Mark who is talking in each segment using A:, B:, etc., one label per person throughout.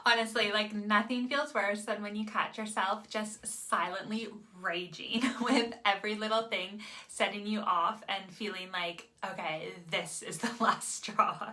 A: Honestly, like nothing feels worse than when you catch yourself just silently raging with every little thing setting you off and feeling like, okay, this is the last straw.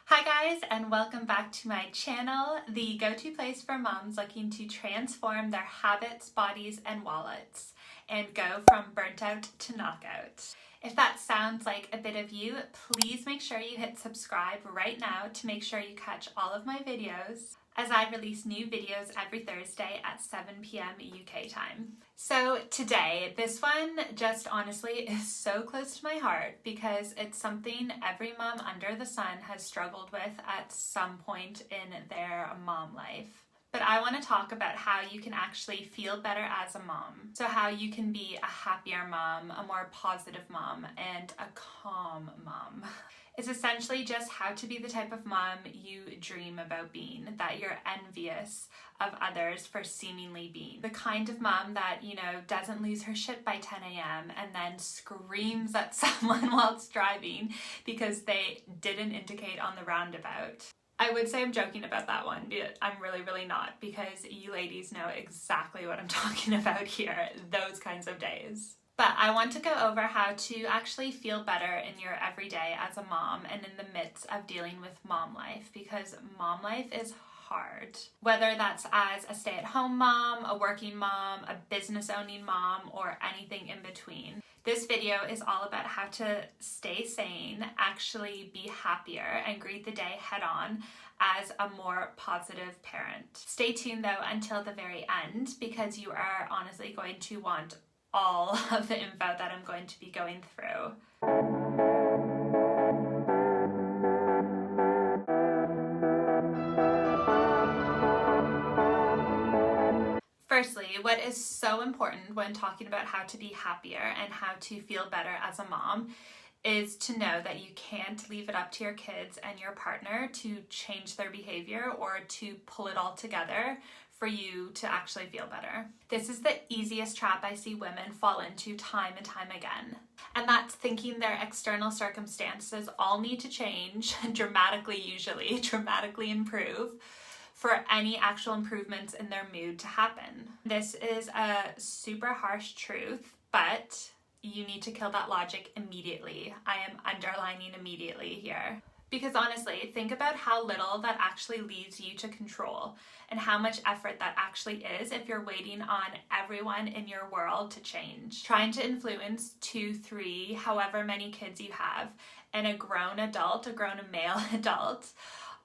A: Hi guys, and welcome back to my channel, the go-to place for moms looking to transform their habits, bodies, and wallets and go from burnt out to knockout. If that sounds like a bit of you, please make sure you hit subscribe right now to make sure you catch all of my videos, as I release new videos every Thursday at 7 p.m. UK time. So today, this one just honestly is so close to my heart because it's something every mom under the sun has struggled with at some point in their mom life. But I want to talk about how you can actually feel better as a mom. So how you can be a happier mom, a more positive mom, and a calm mom. It's essentially just how to be the type of mom you dream about being, that you're envious of others for seemingly being. The kind of mom that, doesn't lose her shit by 10 a.m. and then screams at someone whilst driving because they didn't indicate on the roundabout. I would say I'm joking about that one, but I'm really not, because you ladies know exactly what I'm talking about here, those kinds of days. But I want to go over how to actually feel better in your everyday as a mom and in the midst of dealing with mom life, because mom life is hard. Whether that's as a stay-at-home mom, a working mom, a business-owning mom, or anything in between. This video is all about how to stay sane, actually be happier, and greet the day head-on as a more positive parent. Stay tuned though until the very end, because you are honestly going to want all of the info that I'm going to be going through. Firstly, what is so important when talking about how to be happier and how to feel better as a mom is to know that you can't leave it up to your kids and your partner to change their behavior or to pull it all together for you to actually feel better. This is the easiest trap I see women fall into time and time again. And that's thinking their external circumstances all need to change dramatically improve for any actual improvements in their mood to happen. This is a super harsh truth, but you need to kill that logic immediately. I am underlining immediately here. Because honestly, think about how little that actually leaves you to control and how much effort that actually is if you're waiting on everyone in your world to change. Trying to influence 2, 3, however many kids you have, and a grown male adult,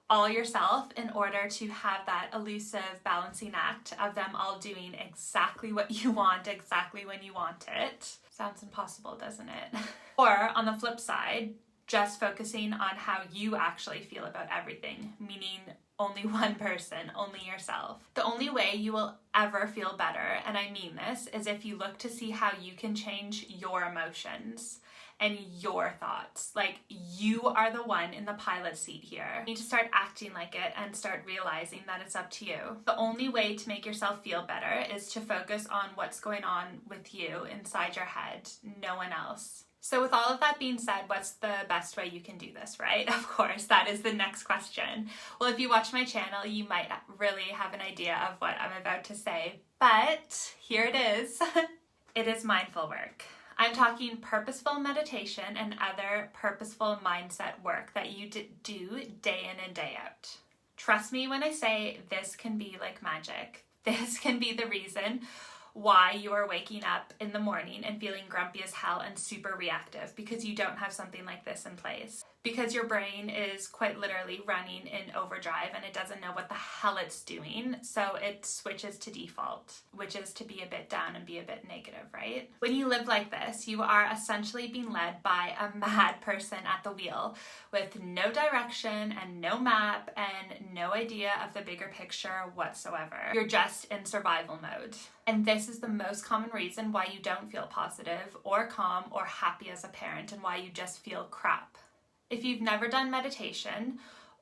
A: all yourself in order to have that elusive balancing act of them all doing exactly what you want, exactly when you want it. Sounds impossible, doesn't it? Or on the flip side, just focusing on how you actually feel about everything, meaning only one person, only yourself. The only way you will ever feel better, and I mean this, is if you look to see how you can change your emotions and your thoughts. Like, you are the one in the pilot seat here. You need to start acting like it and start realizing that it's up to you. The only way to make yourself feel better is to focus on what's going on with you inside your head, no one else. So with all of that being said, what's the best way you can do this, right? Of course, that is the next question. Well, if you watch my channel, you might really have an idea of what I'm about to say, but here it is. It is mindful work. I'm talking purposeful meditation and other purposeful mindset work that you do day in and day out. Trust me when I say this can be like magic. This can be the reason why you are waking up in the morning and feeling grumpy as hell and super reactive, because you don't have something like this in place. Because your brain is quite literally running in overdrive and it doesn't know what the hell it's doing, so it switches to default, which is to be a bit down and be a bit negative, right? When you live like this, you are essentially being led by a mad person at the wheel with no direction and no map and no idea of the bigger picture whatsoever. You're just in survival mode. And this is the most common reason why you don't feel positive or calm or happy as a parent, and why you just feel crap. If you've never done meditation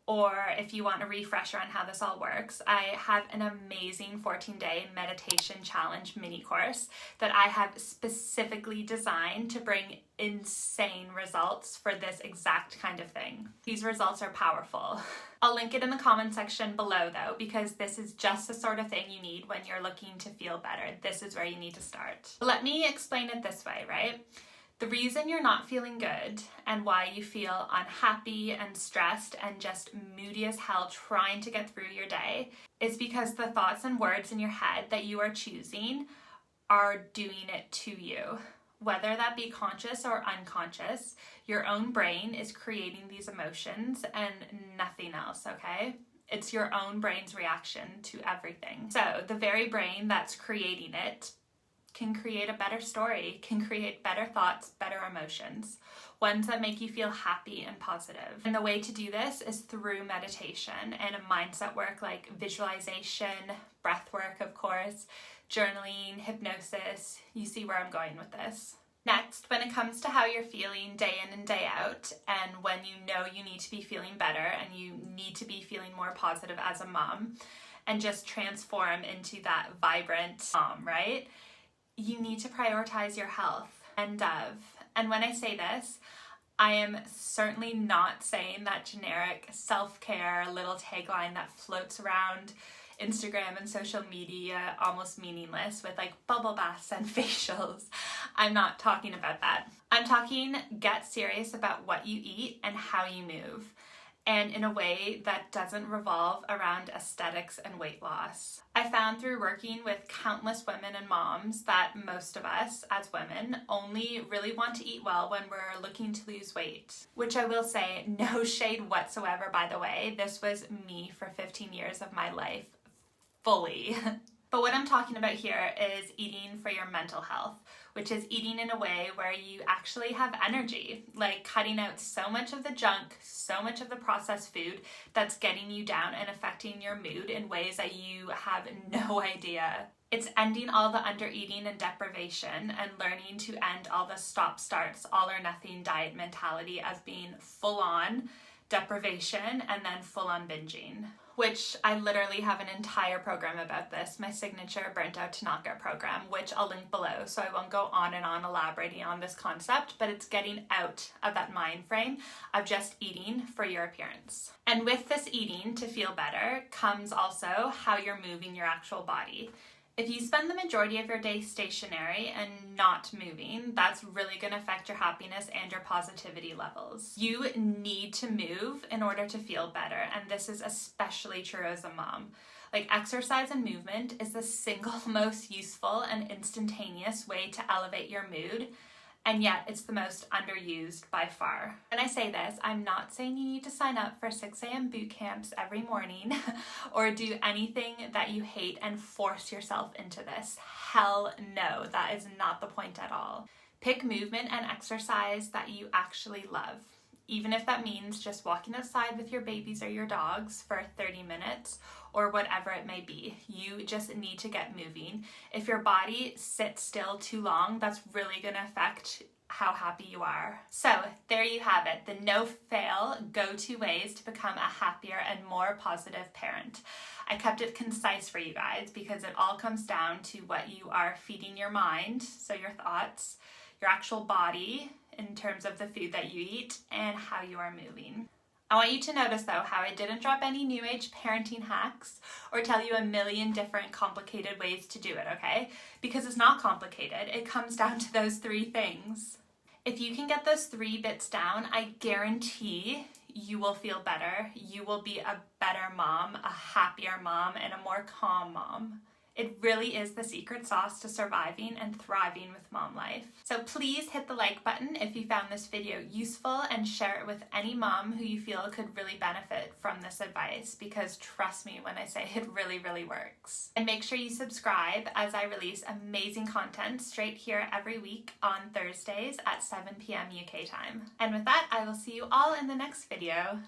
A: or if you want a refresher on how this all works, I have an amazing 14-day meditation challenge mini course that I have specifically designed to bring insane results for this exact kind of thing. These results are powerful. I'll link it in the comment section below though, because this is just the sort of thing you need when you're looking to feel better. This is where you need to start. Let me explain it this way, right? The reason you're not feeling good and why you feel unhappy and stressed and just moody as hell trying to get through your day is because the thoughts and words in your head that you are choosing are doing it to you. Whether that be conscious or unconscious, your own brain is creating these emotions and nothing else, okay? It's your own brain's reaction to everything. So the very brain that's creating it can create a better story, can create better thoughts, better emotions, ones that make you feel happy and positive. And the way to do this is through meditation and a mindset work like visualization, breath work, of course, journaling, hypnosis. You see where I'm going with this. Next, when it comes to how you're feeling day in and day out, and when you know you need to be feeling better and you need to be feeling more positive as a mom and just transform into that vibrant mom, right? You need to prioritize your health and And when I say this, I am certainly not saying that generic self-care little tagline that floats around Instagram and social media almost meaningless with like bubble baths and facials. I'm not talking about that. I'm talking get serious about what you eat and how you move, and in a way that doesn't revolve around aesthetics and weight loss. I found through working with countless women and moms that most of us as women only really want to eat well when we're looking to lose weight, which I will say, no shade whatsoever, by the way. This was me for 15 years of my life, fully. But what I'm talking about here is eating for your mental health, which is eating in a way where you actually have energy, like cutting out so much of the junk, so much of the processed food that's getting you down and affecting your mood in ways that you have no idea. It's ending all the under-eating and deprivation and learning to end all the stop-starts, all-or-nothing diet mentality as being full-on deprivation and then full-on binging, which I literally have an entire program about this, my signature BURNTOUT to Not Get program, which I'll link below, so I won't go on and on elaborating on this concept, but it's getting out of that mind frame of just eating for your appearance. And with this eating to feel better comes also how you're moving your actual body. If you spend the majority of your day stationary and not moving, that's really going to affect your happiness and your positivity levels. You need to move in order to feel better, and this is especially true as a mom. Like, exercise and movement is the single most useful and instantaneous way to elevate your mood, and yet it's the most underused by far. When I say this, I'm not saying you need to sign up for 6 a.m. boot camps every morning or do anything that you hate and force yourself into this. Hell no, that is not the point at all. Pick movement and exercise that you actually love, even if that means just walking outside with your babies or your dogs for 30 minutes or whatever it may be. You just need to get moving. If your body sits still too long, that's really going to affect how happy you are. So there you have it, the no-fail go-to ways to become a happier and more positive parent. I kept it concise for you guys because it all comes down to what you are feeding your mind, so your thoughts, your actual body in terms of the food that you eat, and how you are moving. I want you to notice though how I didn't drop any new age parenting hacks or tell you a million different complicated ways to do it, okay? Because it's not complicated. It comes down to those 3 things. If you can get those 3 bits down, I guarantee you will feel better. You will be a better mom, a happier mom, and a more calm mom. It really is the secret sauce to surviving and thriving with mom life. So please hit the like button if you found this video useful and share it with any mom who you feel could really benefit from this advice, because trust me when I say it really, really works. And make sure you subscribe as I release amazing content straight here every week on Thursdays at 7 p.m. UK time. And with that, I will see you all in the next video.